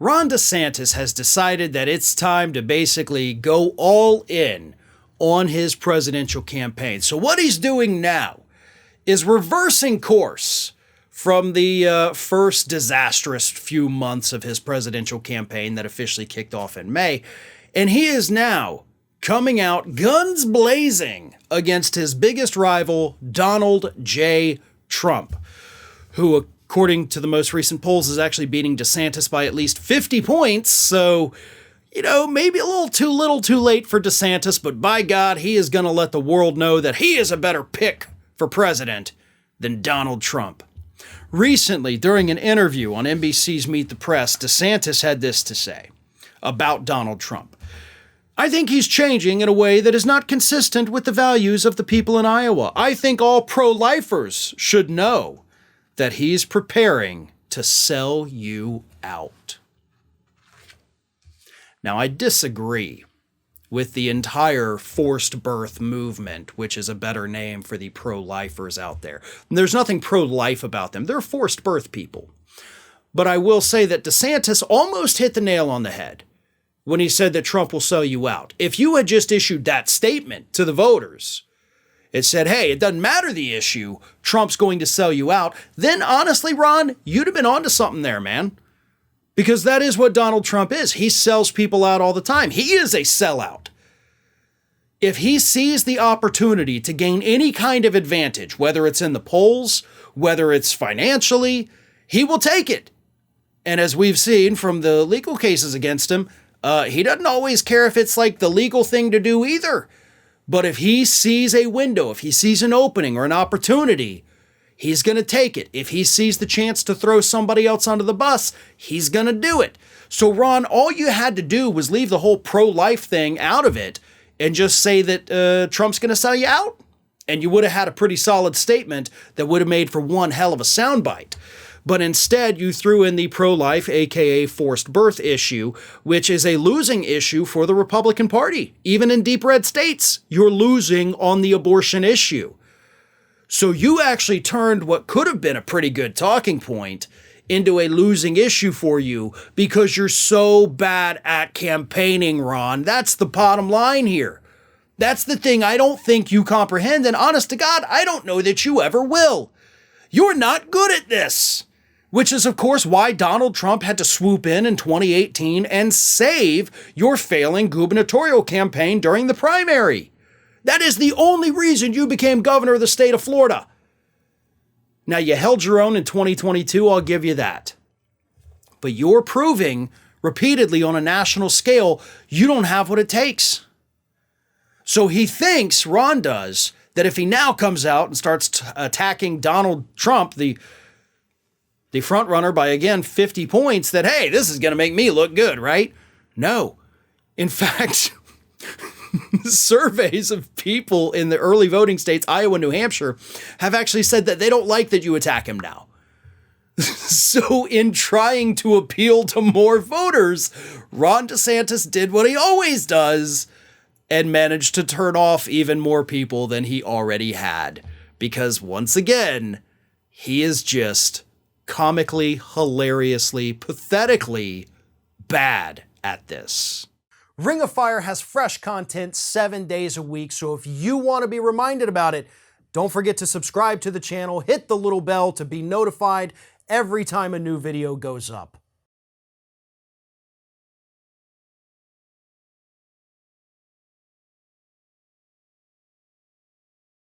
Ron DeSantis has decided that it's time to basically go all in on his presidential campaign. So what he's doing now is reversing course from the first disastrous few months of his presidential campaign that officially kicked off in May. And he is now coming out guns blazing against his biggest rival, Donald J. Trump, who, according to the most recent polls, is actually beating DeSantis by at least 50 points. So, maybe a little too late for DeSantis, but by God, he is going to let the world know that he is a better pick for president than Donald Trump. Recently, during an interview on NBC's Meet the Press, DeSantis had this to say about Donald Trump. I think he's changing in a way that is not consistent with the values of the people in Iowa. I think all pro-lifers should know that he's preparing to sell you out. Now, I disagree with the entire forced birth movement, which is a better name for the pro-lifers out there. And there's nothing pro-life about them. They're forced birth people. But I will say that DeSantis almost hit the nail on the head when he said that Trump will sell you out. If you had just issued that statement to the voters, it said, hey, it doesn't matter the issue, Trump's going to sell you out, then honestly, Ron, you'd have been onto something there, man. Because that is what Donald Trump is. He sells people out all the time. He is a sellout. If he sees the opportunity to gain any kind of advantage, whether it's in the polls, whether it's financially, he will take it. And as we've seen from the legal cases against him, he doesn't always care if it's like the legal thing to do either. But if he sees a window, if he sees an opening or an opportunity, he's going to take it. If he sees the chance to throw somebody else under the bus, he's going to do it. So, Ron, all you had to do was leave the whole pro-life thing out of it and just say that Trump's going to sell you out. And you would have had a pretty solid statement that would have made for one hell of a soundbite. But instead, you threw in the pro-life, aka forced birth issue, which is a losing issue for the Republican Party. Even in deep red states, you're losing on the abortion issue. So you actually turned what could have been a pretty good talking point into a losing issue for you because you're so bad at campaigning, Ron. That's the bottom line here. That's the thing I don't think you comprehend, and honest to God, I don't know that you ever will. You're not good at this. Which is, of course, why Donald Trump had to swoop in 2018 and save your failing gubernatorial campaign during the primary. That is the only reason you became governor of the state of Florida. Now, you held your own in 2022, I'll give you that. But you're proving repeatedly on a national scale you don't have what it takes. So he thinks, Ron does, that if he now comes out and starts attacking Donald Trump, the front runner by, again, 50 points, that, hey, this is going to make me look good, right? No. In fact, surveys of people in the early voting states, Iowa, New Hampshire, have actually said that they don't like that you attack him now. So in trying to appeal to more voters, Ron DeSantis did what he always does and managed to turn off even more people than he already had. Because once again, he is just comically, hilariously, pathetically bad at this. Ring of Fire has fresh content 7 days a week, so if you want to be reminded about it, don't forget to subscribe to the channel, hit the little bell to be notified every time a new video goes up.